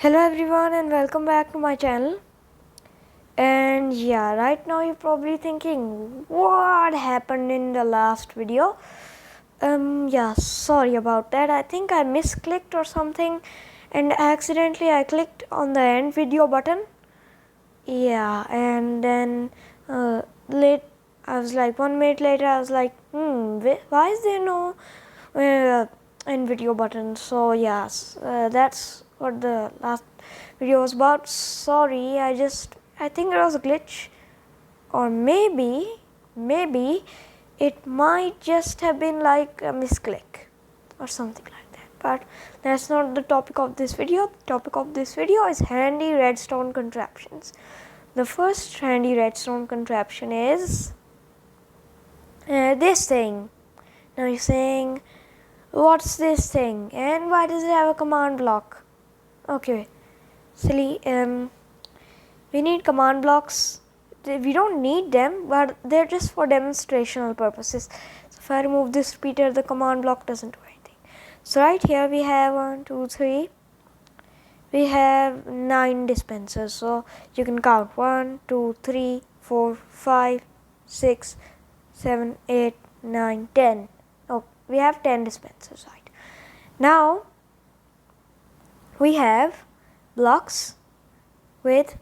Hello everyone and welcome back to my channel. And yeah, right now you're probably thinking what happened in the last video. Yeah, sorry about that. I think I misclicked or something and accidentally I clicked on the end video button. Yeah, and then late I was like 1 minute later I was like why is there no end video button? So yes, that's what the last video was about. Sorry, I think it was a glitch, or maybe it might just have been like a misclick or something like that, but that's not the topic of this video. The topic of this video is handy redstone contraptions. The first handy redstone contraption is this thing. Now you're saying, what's this thing and why does it have a command block? Okay, silly. We need command blocks. We don't need them, but they're just for demonstrational purposes. So if I remove this repeater, the command block doesn't do anything. So right here we have 1, 2, 3. We have 9 dispensers. So you can count 1, 2, 3, 4, 5, 6, 7, 8, 9, 10. Oh, we have 10 dispensers, right? Now we have blocks with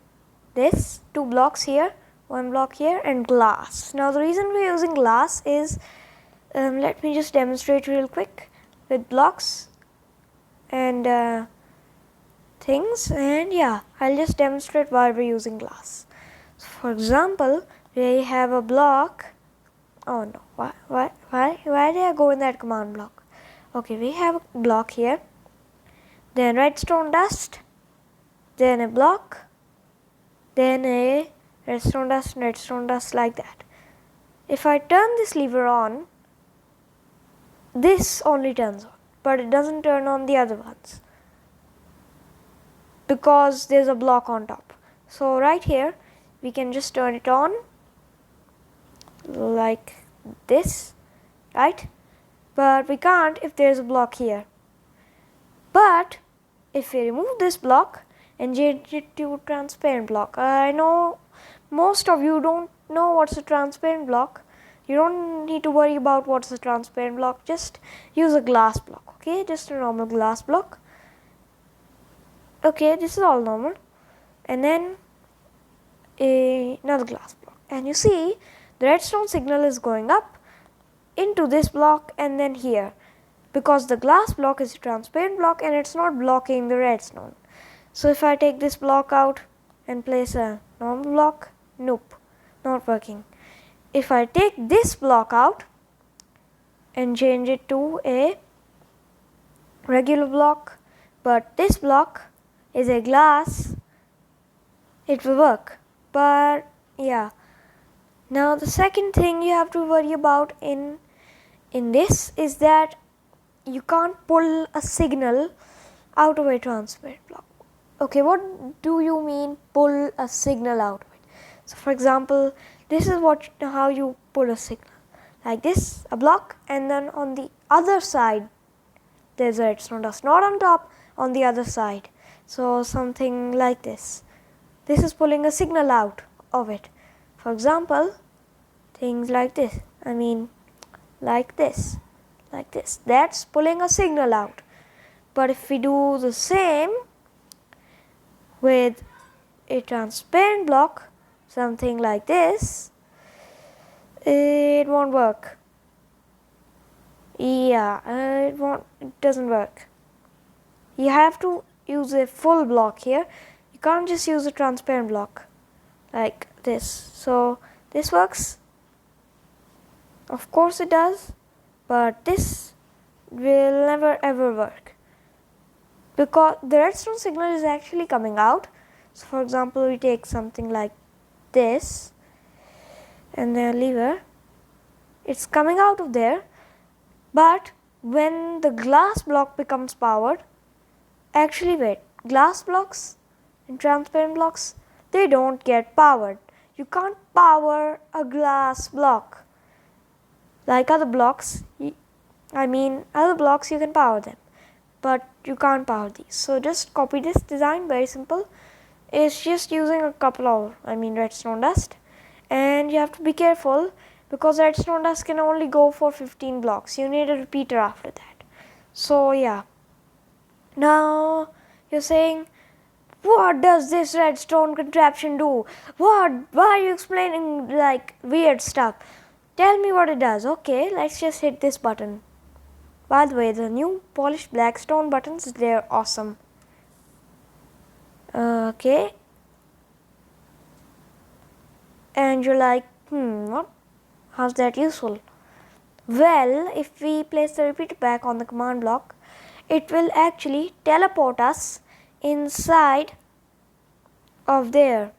this 2 blocks here, 1 block here, and glass. Now the reason we're using glass is, let me just demonstrate real quick with blocks and things, and yeah, I'll just demonstrate why we're using glass. So for example, we have a block. Oh no, why did I go in that command block? Okay, we have a block here, then redstone dust, then a block, then a redstone dust like that. If I turn this lever on, this only turns on, but it doesn't turn on the other ones because there's a block on top. So right here we can just turn it on like this, right? But we can't if there's a block here. But if we remove this block and change it to transparent block, I know most of you don't know what's a transparent block. You don't need to worry about what's a transparent block. Just use a glass block, okay? Just a normal glass block. Okay, this is all normal. And then another glass block. And you see the redstone signal is going up into this block and then here, because the glass block is a transparent block and it's not blocking the redstone. So if I take this block out and place a normal block, nope, not working. If I take this block out and change it to a regular block, but this block is a glass, it will work. But yeah, now the second thing you have to worry about in this is that you can't pull a signal out of a transparent block. Okay, what do you mean pull a signal out of it? So for example, this is how you pull a signal. Like this, a block, and then on the other side there's a redstone dust, not on top, on the other side. So something like this. This is pulling a signal out of it. For example, things like this. I mean, like this. That's pulling a signal out. But if we do the same with a transparent block, something like this, it won't work. Yeah, it doesn't work. You have to use a full block here. You can't just use a transparent block like this. So this works. Of course it does, but this will never ever work because the redstone signal is actually coming out. So for example, we take something like this and the lever, it's coming out of there, but when the glass block becomes powered, actually wait, glass blocks and transparent blocks, they don't get powered. You can't power a glass block like other blocks. Other blocks you can power them, but you can't power these. So just copy this design, very simple. It's just using a couple of redstone dust, and you have to be careful because redstone dust can only go for 15 blocks. You need a repeater after that. So yeah, now you're saying, what does this redstone contraption do? Why are you explaining like weird stuff? Tell me what it does. Okay, let's just hit this button. By the way, the new polished black stone buttons, they're awesome. Okay. And you're like, what? How's that useful? Well, if we place the repeater back on the command block, it will actually teleport us inside of there.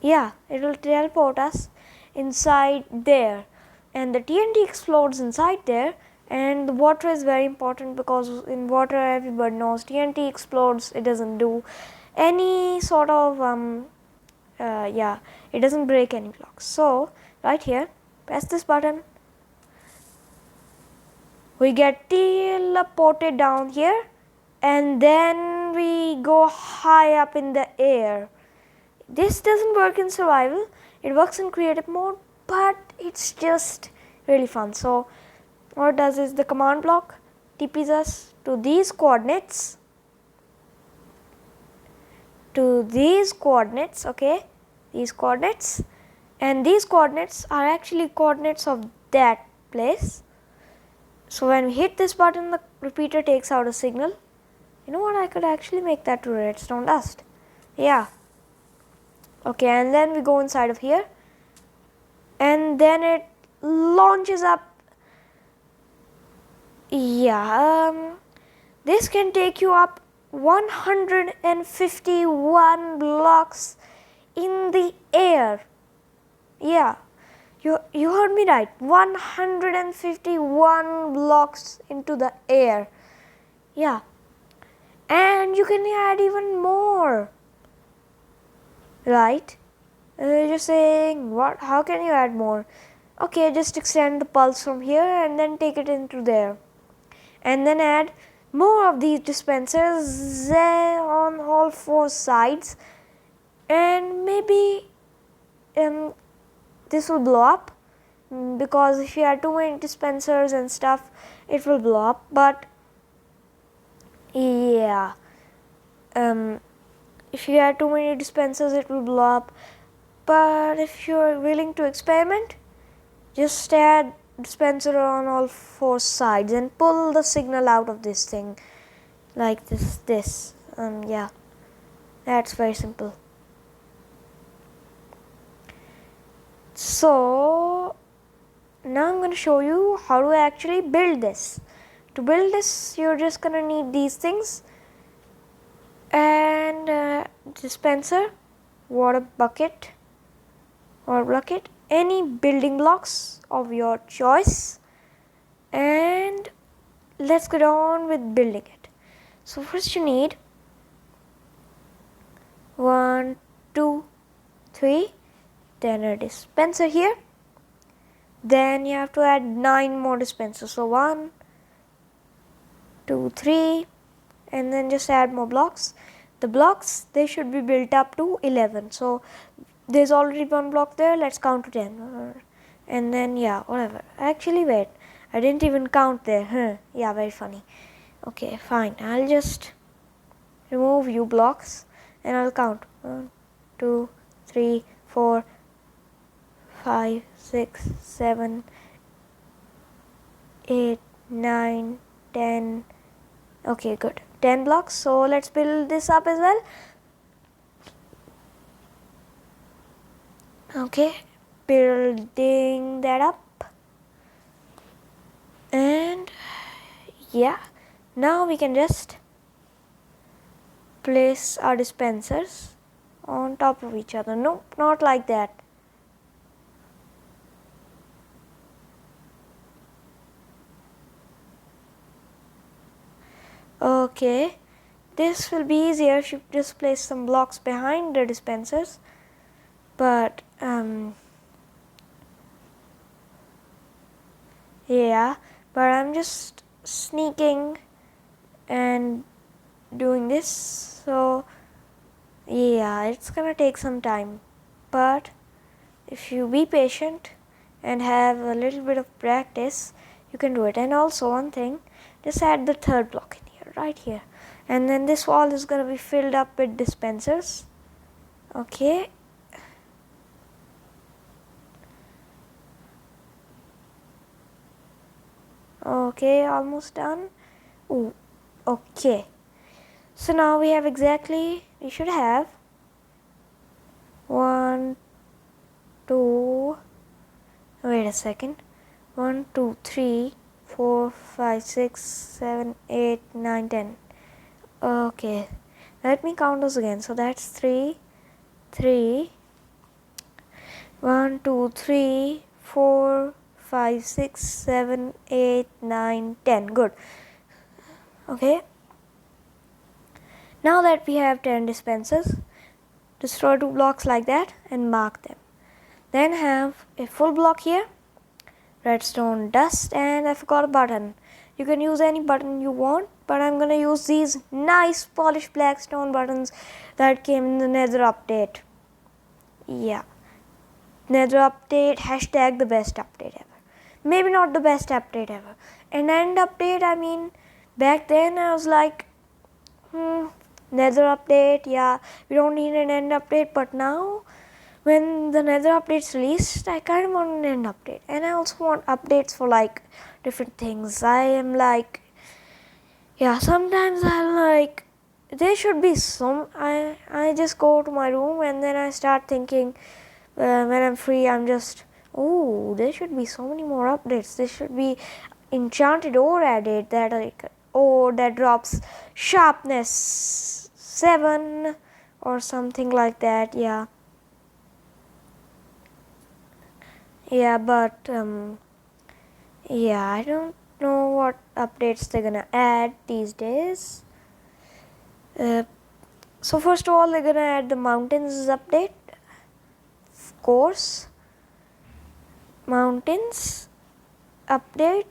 Yeah, it will teleport us inside there, and the TNT explodes inside there. And the water is very important because in water everybody knows TNT explodes. It doesn't do any sort of it doesn't break any blocks. So right here, press this button, we get teleported down here, and then we go high up in the air. This doesn't work in survival, it works in creative mode, but it's just really fun. So what it does is the command block TPs us to these coordinates, okay, these coordinates, and these coordinates are actually coordinates of that place. So when we hit this button, the repeater takes out a signal. You know what, I could actually make that to redstone dust. Yeah. Okay, and then we go inside of here, and then it launches up. Yeah, this can take you up 151 blocks in the air. Yeah, you heard me right, 151 blocks into the air. Yeah, and you can add even more, right? You're saying, what? How can you add more? Okay, just extend the pulse from here and then take it into there, and then add more of these dispensers on all four sides, and maybe this will blow up, because if you add too many dispensers and stuff, it will blow up. But yeah, if you add too many dispensers, it will blow up. But if you're willing to experiment, just add dispenser on all four sides and pull the signal out of this thing like this. Yeah, that's very simple. So now I'm going to show you how to actually build this. To build this, you're just going to need these things, and dispenser, water bucket, any building blocks of your choice, and let's get on with building it. So first you need 1, 2, 3, then a dispenser here, then you have to add 9 more dispensers. So 1, 2, 3, and then just add more blocks. The blocks, they should be built up to 11. So there's already 1 block there, let's count to 10, and then yeah, whatever. Actually wait, I didn't even count there. Yeah, very funny. Okay, fine, I'll just remove you blocks and I'll count 1, 2, 3, 4, 5, 6, 7, 8, 9, 10. Okay, good, 10 blocks. So let's build this up as well. Okay, building that up, and yeah, now we can just place our dispensers on top of each other. Nope, not like that. Okay, this will be easier if you just place some blocks behind the dispensers, but Yeah, but I'm just sneaking and doing this, so yeah, it's gonna take some time, but if you be patient and have a little bit of practice, you can do it. And also one thing, just add the third block in here, right here, and then this wall is gonna be filled up with dispensers. Okay, okay, almost done. Ooh, okay, so now we should have 1 2 wait a second, 1 2 3 4 5 6 7 8 9 10. Okay, let me count those again. So that's 3 3 1 2 3 4 5 6 7 8 9 10. Good. Okay, now that we have 10 dispensers, destroy 2 blocks like that and mark them. Then have a full block here, redstone dust, and I forgot a button. You can use any button you want, but I'm gonna use these nice polished black stone buttons that came in the Nether update. Yeah, Nether update, hashtag the best update ever. Maybe not the best update ever. An end update, I mean, back then I was like, Nether update, yeah, we don't need an end update, but now when the Nether update's released, I kind of want an end update, and I also want updates for like different things. I am like, yeah, sometimes I'm like, there should be some. I just go to my room and then I start thinking, when I'm free, I'm just, oh, there should be so many more updates. There should be enchanted ore added that like ore that drops sharpness 7 or something like that. Yeah, but yeah, I don't know what updates they're gonna add these days. So first of all, they're gonna add the mountains update, of course. Mountains update.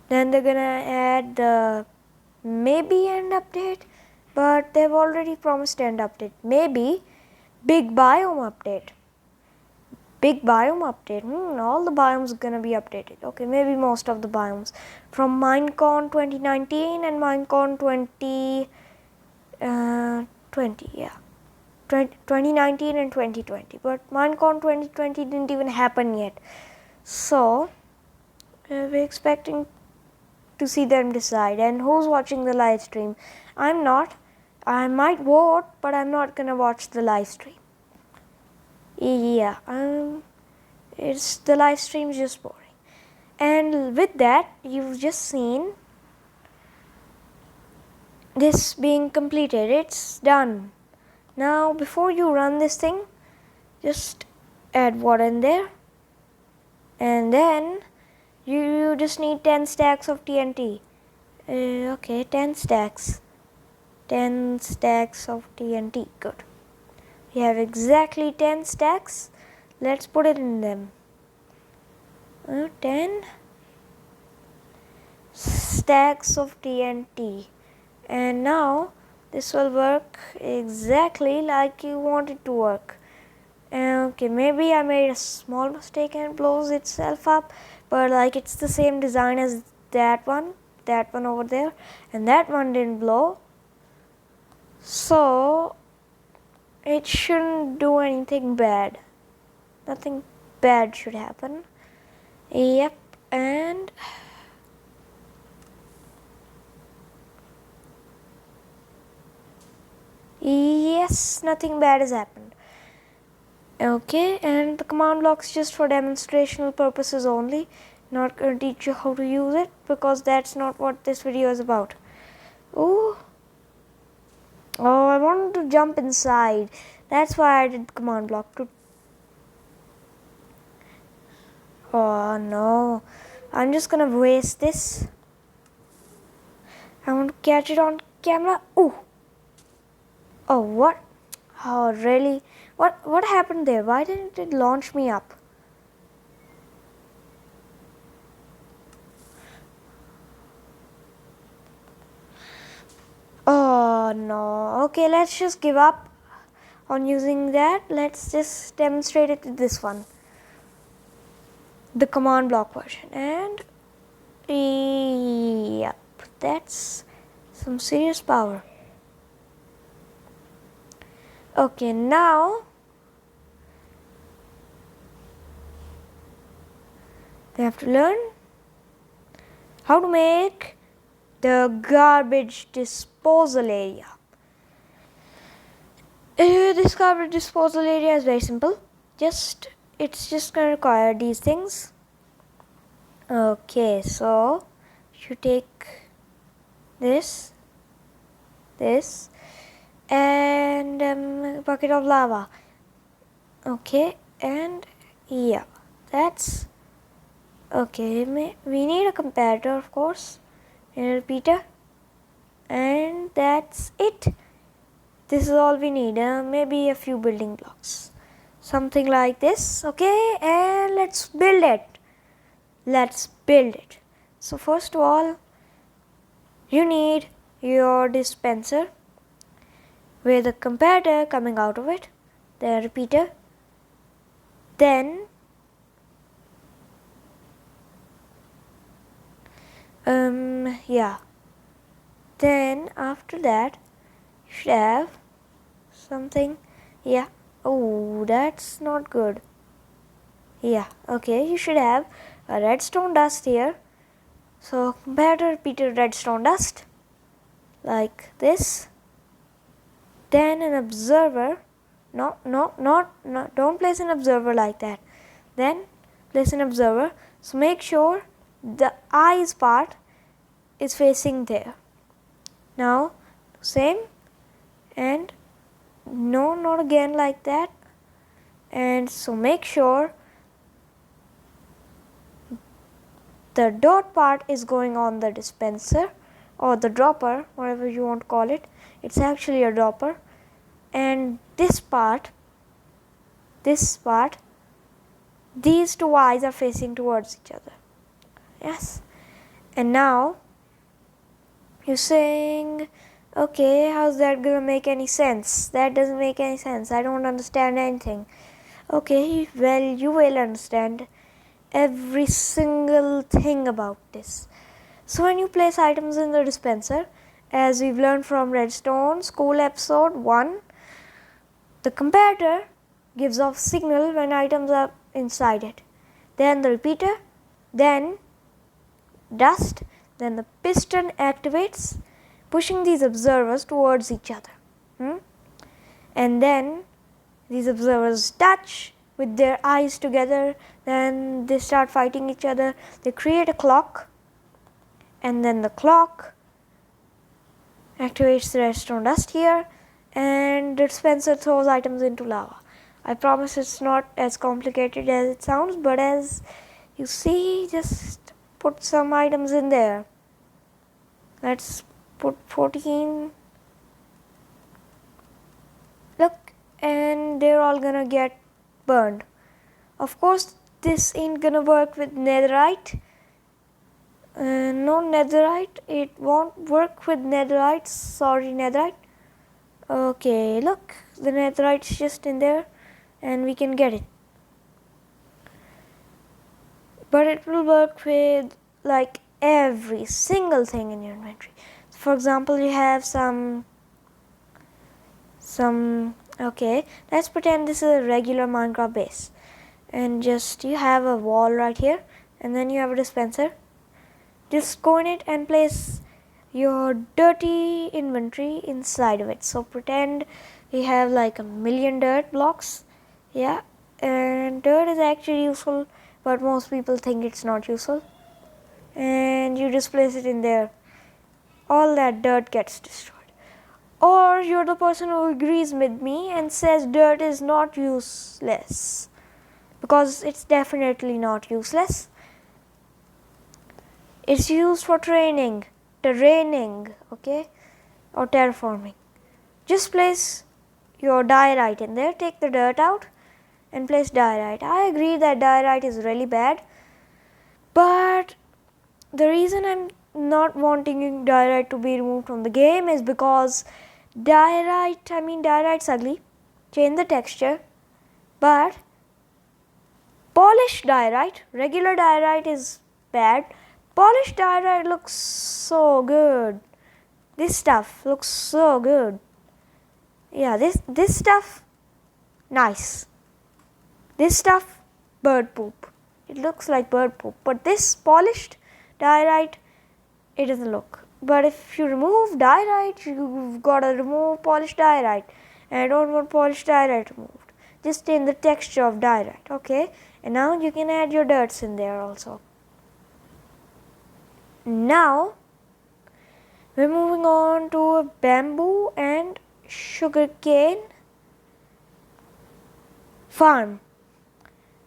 Then they're gonna add the maybe end update, but they've already promised end update. Maybe big biome update. Big biome update. All the biomes are gonna be updated. Okay, maybe most of the biomes from Minecon 2019 and Minecon 2020. Yeah, 2019 and 2020. But Minecon 2020 didn't even happen yet. So we're expecting to see them decide. And who's watching the live stream? I'm not. I might vote, but I'm not gonna watch the live stream. Yeah, it's the live stream is just boring. And with that, you've just seen this being completed. It's done. Now, before you run this thing, just add water in there, and then you just need 10 stacks of TNT. Okay, 10 stacks. 10 stacks of TNT. Good. We have exactly 10 stacks. Let's put it in them. 10 stacks of TNT. And now this will work exactly like you want it to work. Okay, maybe I made a small mistake and it blows itself up, but like it's the same design as that one over there, and that one didn't blow, so it shouldn't do anything bad. Nothing bad should happen. Yep, and yes, nothing bad has happened. Okay, and the command block's just for demonstrational purposes only. Not going to teach you how to use it because that's not what this video is about. Oh, I wanted to jump inside. That's why I did command block to. Oh no, I'm just gonna waste this. I want to catch it on camera. Oh, what? Oh, really? What happened there? Why didn't it launch me up? Oh no. Okay, let's just give up on using that. Let's just demonstrate it with this one, the command block version. And yep, that's some serious power. Okay, now they have to learn how to make the garbage disposal area. This garbage disposal area is very simple. It's just gonna require these things. Okay, so you take this, and a bucket of lava. Okay, and yeah, that's okay. We need a comparator, of course, and a repeater, and that's it. This is all we need. Maybe a few building blocks, something like this. Okay, and let's build it. So first of all, you need your dispenser with a comparator coming out of it, the repeater, then then after that you should have something. Oh, that's not good. Okay, you should have a redstone dust here. So comparator, repeater, redstone dust, like this. Then an observer. No, don't place an observer like that. Then place an observer. So make sure the eyes part is facing there. Now same, and no, not again like that. And so make sure the dot part is going on the dispenser or the dropper, whatever you want to call it. It's actually a dropper. And this part, these two eyes are facing towards each other. Yes. And now you're saying, okay, how's that gonna make any sense? That doesn't make any sense. I don't understand anything. Okay, well, you will understand every single thing about this. So when you place items in the dispenser, as we've learned from Redstone School Episode 1, the comparator gives off signal when items are inside it. Then the repeater, then dust, then the piston activates, pushing these observers towards each other. And then these observers touch with their eyes together, then they start fighting each other. They create a clock, and then the clock activates the redstone dust here, and the dispenser throws items into lava. I promise it's not as complicated as it sounds, but as you see, just put some items in there. Let's put 14. Look, and they're all gonna get burned. Of course, this ain't gonna work with netherite. No netherite, it won't work with netherite. Sorry, netherite. Okay, look, the netherite's just in there and we can get it. But it will work with like every single thing in your inventory. For example, you have some okay, let's pretend this is a regular Minecraft base, and just you have a wall right here, and then you have a dispenser. Just go in it and place your dirty inventory inside of it. So pretend we have like 1,000,000 dirt blocks. And dirt is actually useful, but most people think it's not useful. And you just place it in there. All that dirt gets destroyed. Or you're the person who agrees with me and says dirt is not useless, because it's definitely not useless. It's used for terraining, okay, or terraforming. Just place your diorite in there, take the dirt out and place diorite. I agree that diorite is really bad, but the reason I'm not wanting diorite to be removed from the game is because Diorite's ugly. Change the texture. But polished diorite, regular diorite is bad. Polished diorite looks so good. This stuff looks so good. Yeah, this stuff, nice. This stuff, bird poop. It looks like bird poop. But this polished diorite, it doesn't look. But if you remove diorite, you've got to remove polished diorite. And I don't want polished diorite removed. Just change the texture of diorite. Okay. And now you can add your dirts in there also. Now we're moving on to a bamboo and sugarcane farm.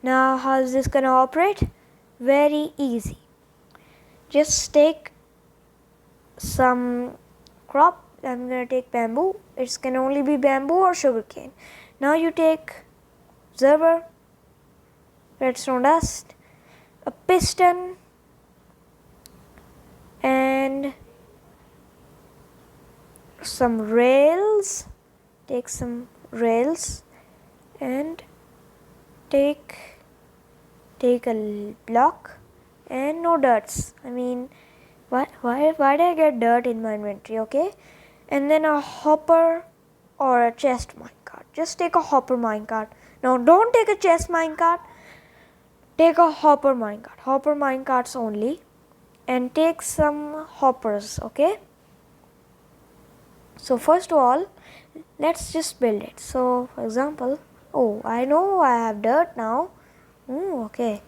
Now how is this gonna operate? Very easy. Just take some crop. I'm gonna take bamboo. It's can only be bamboo or sugarcane. Now you take observer, redstone dust, a piston, and some rails. Take some rails and take a block and no dirts. I mean, why did I get dirt in my inventory? Okay, and then a hopper or a chest minecart. Just take a hopper minecart. No, don't take a chest minecart. Take a hopper minecart. Hopper minecarts only, and take some hoppers. Okay. So first of all, let's just build it. So for example, oh, I know I have dirt now. Okay.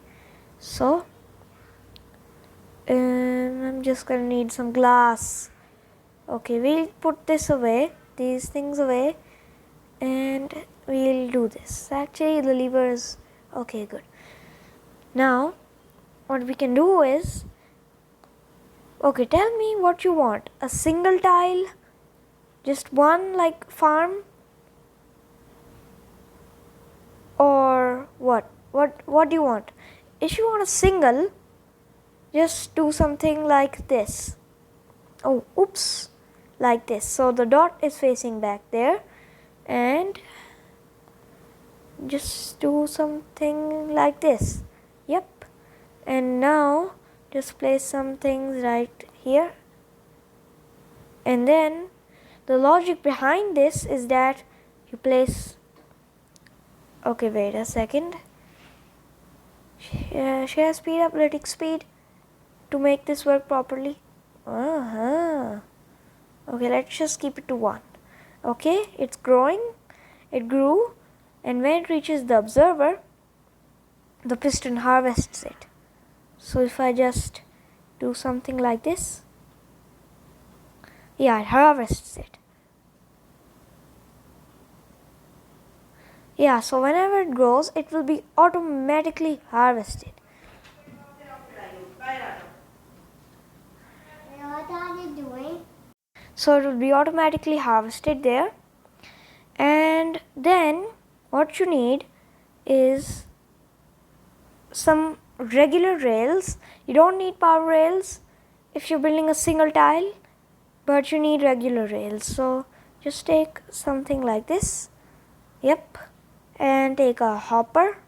So I'm just gonna need some glass. Okay, we'll put this away, these things away, and we'll do this. Actually, the lever is okay, good. Now, what we can do is, okay, tell me what you want. A single tile, just one like farm, or what? What do you want? If you want a single, just do something like this. Oh, oops, like this. So the dot is facing back there, and just do something like this. Yep. And now just place some things right here. And then the logic behind this is that you place, okay, wait a second. Share speed up, letting speed to make this work properly. Okay, let's just keep it to 1. Okay, it's growing. It grew, and when it reaches the observer, the piston harvests it. So if I just do something like this, yeah, it harvests it. Yeah, so whenever it grows, it will be automatically harvested. What are you doing? So it will be automatically harvested there. And then what you need is some regular rails. You don't need power rails if you're building a single tile, but you need regular rails. So just take something like this. Yep. And take a hopper.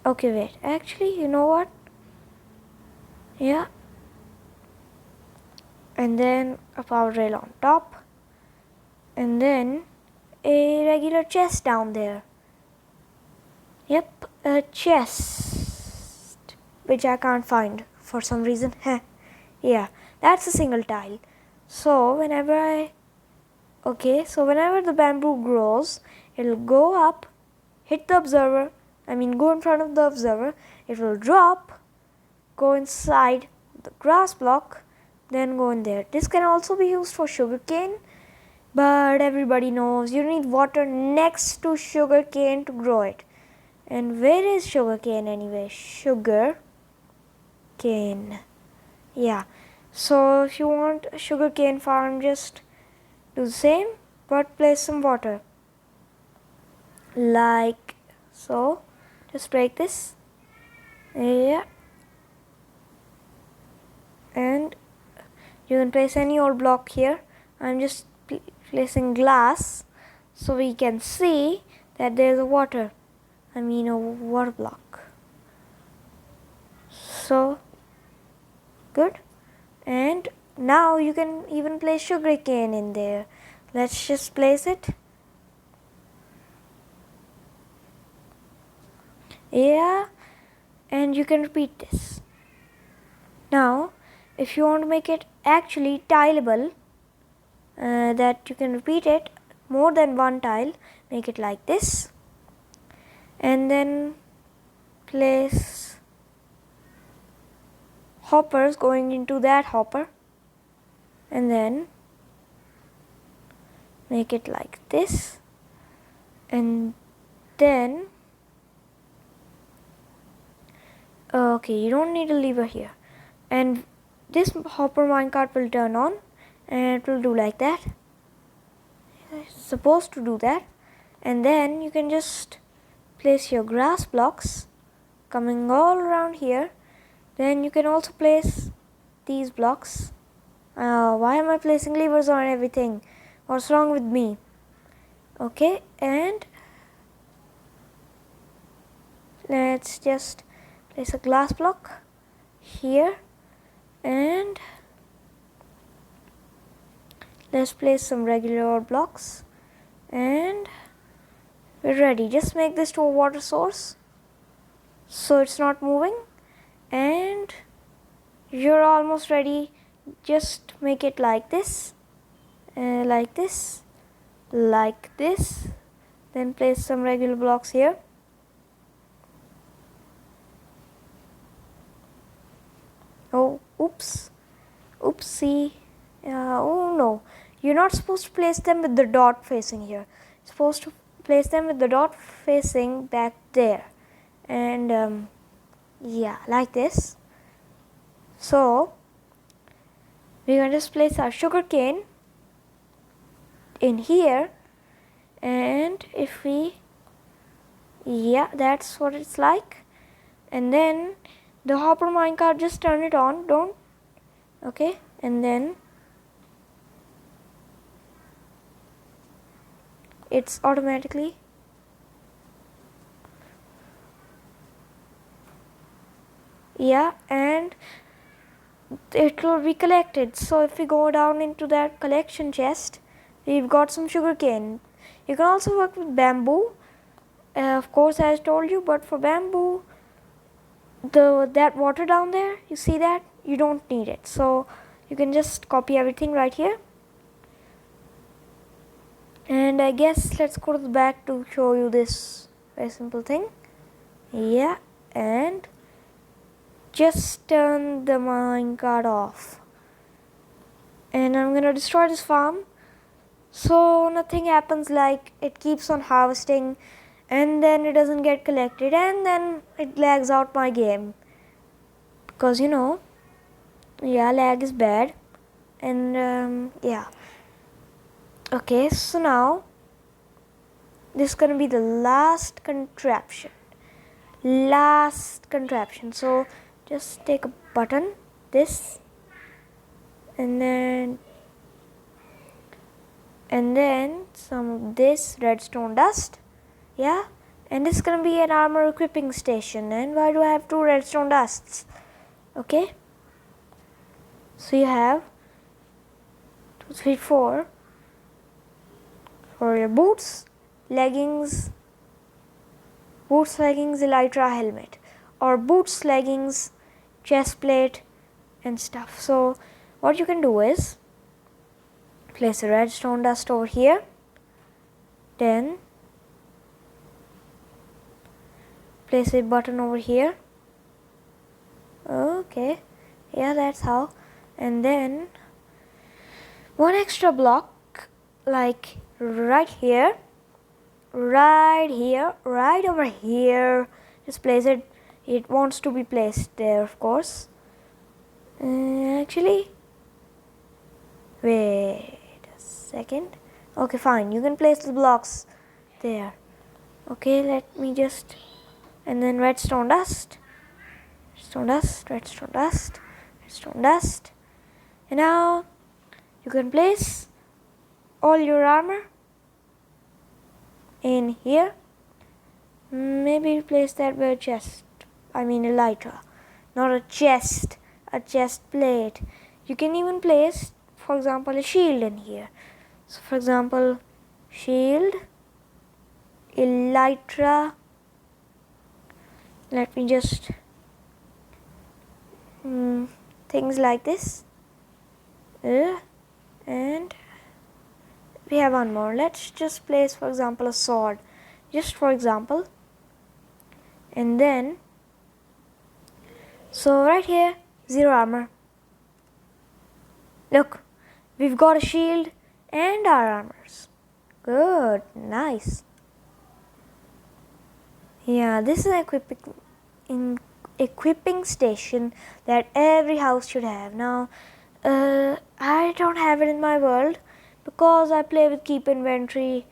Okay, wait. Actually, you know what? Yeah. And then a power rail on top. And then a regular chest down there. Yep, a chest, which I can't find for some reason. Yeah, that's a single tile. So whenever the bamboo grows, it'll go up, hit the observer, go in front of the observer, it will drop, go inside the grass block, then go in there. This can also be used for sugarcane, but everybody knows you need water next to sugarcane to grow it. And where is sugarcane anyway? Sugarcane. Yeah. So if you want a sugarcane farm, just do the same, but place some water. Like so. Just break this. Yeah. And you can place any old block here. I'm just placing glass so we can see that there's a water block. So good. And now you can even place sugarcane in there. Let's just place it. Yeah, and you can repeat this. Now if you want to make it actually tileable, that you can repeat it more than one tile, make it like this, and then place hoppers going into that hopper, and then make it like this, and then okay, you don't need a lever here, and this hopper minecart will turn on and it will do like that. It's supposed to do that. And then you can just place your grass blocks coming all around here. Then you can also place these blocks. Why am I placing levers on everything? What's wrong with me? Okay, and let's just place a glass block here, and let's place some regular blocks, and we're ready. Just make this to a water source so it's not moving, and you're almost ready. Just make it like this, like this, like this, then place some regular blocks here. Oh, oops, oopsie. Oh no, you're not supposed to place them with the dot facing here. You're supposed to place them with the dot facing back there, and yeah, like this. So we're going to just place our sugar cane in here, and if we, yeah, that's what it's like. And then the hopper minecart, just turn it on, don't, okay, and then it's automatically, yeah, and it will be collected. So if we go down into that collection chest, we've got some sugar cane. You can also work with bamboo, of course, as I told you, but for bamboo, that water down there, you see that, you don't need it. So you can just copy everything right here. And I guess let's go to the back to show you this very simple thing. Yeah, and just turn the minecart off, and I'm gonna destroy this farm so nothing happens, like it keeps on harvesting and then it doesn't get collected and then it lags out my game, because yeah, lag is bad. And yeah, okay, so now this is gonna be the last contraption. So just take a button, this, and then some of this redstone dust, yeah, and this is gonna be an armor equipping station. And why do I have 2 redstone dusts? Okay, so you have 2, 3, 4 for your boots, leggings, elytra, helmet, or boots, leggings, chest plate and stuff. So what you can do is place a redstone dust over here, then place a button over here, okay, yeah, that's how, and then 1 extra block, like right here, right over here, just place it. It wants to be placed there, of course. Actually, wait a second. Okay, fine, you can place the blocks there. Okay, let me just, and then redstone dust, redstone dust, and now you can place all your armor in here. Maybe place that with a chest. I mean a lighter, not a chest plate. You can even place, for example, a shield in here. So for example, shield, elytra. Let me just things like this. And we have one more. Let's just place, for example, a sword, just for example. And then, so right here, 0 armor. Look, we've got a shield and our armors. Good, nice. Yeah, this is an equipping station that every house should have. Now, I don't have it in my world because I play with keep inventory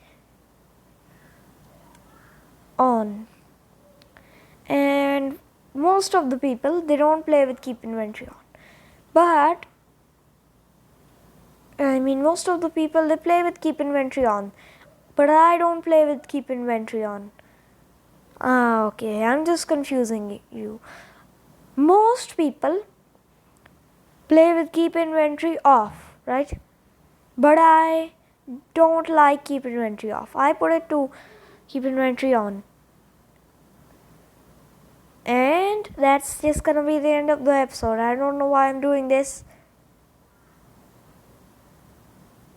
on. And most of the people, they don't play with keep inventory on. But I mean, most of the people, they play with keep inventory on. But I don't play with keep inventory on. Okay, I'm just confusing you. Most people play with keep inventory off, right? But I don't like keep inventory off. I put it to keep inventory on. And that's just gonna be the end of the episode. I don't know why I'm doing this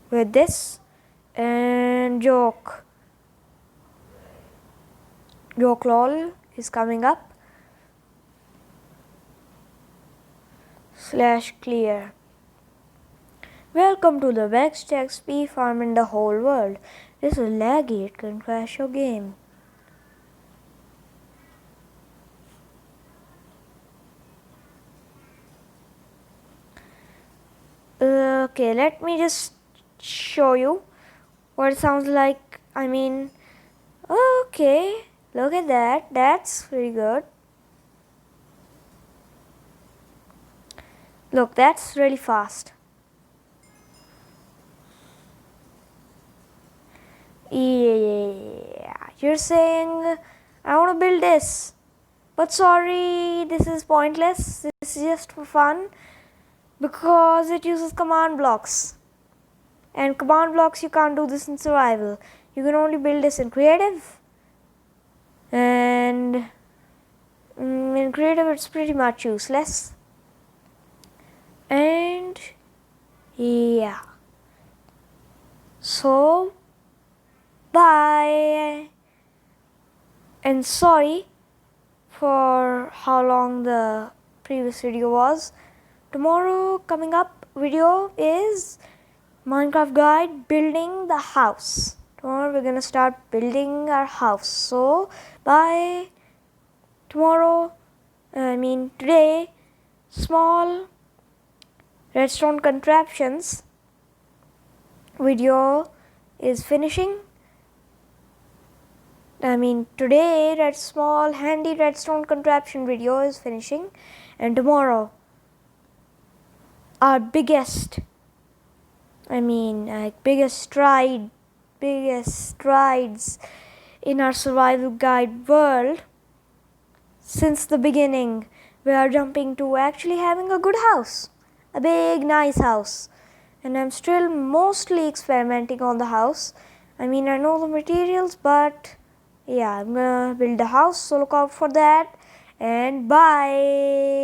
with this. And joke lol is coming up. /clear. Welcome to the best XP farm in the whole world. This is laggy, it can crash your game. Okay, let me just show you what it sounds like. I mean, okay, look at that. That's pretty good. Look, that's really fast. Yeah, you're saying I want to build this, but sorry, this is pointless. This is just for fun because it uses command blocks, and command blocks, you can't do this in survival. You can only build this in creative, and in creative it's pretty much useless. And yeah, so bye, and sorry for how long the previous video was. Tomorrow coming up video is Minecraft guide building the house. Tomorrow we're gonna start building our house. So bye. Today, small redstone contraptions video is finishing. Today that small handy redstone contraption video is finishing, and tomorrow our biggest strides in our survival guide world since the beginning. We are jumping to actually having a good house, a big nice house, and I'm still mostly experimenting on the house. I know the materials, but yeah, I'm gonna build a house, so look out for that, and bye.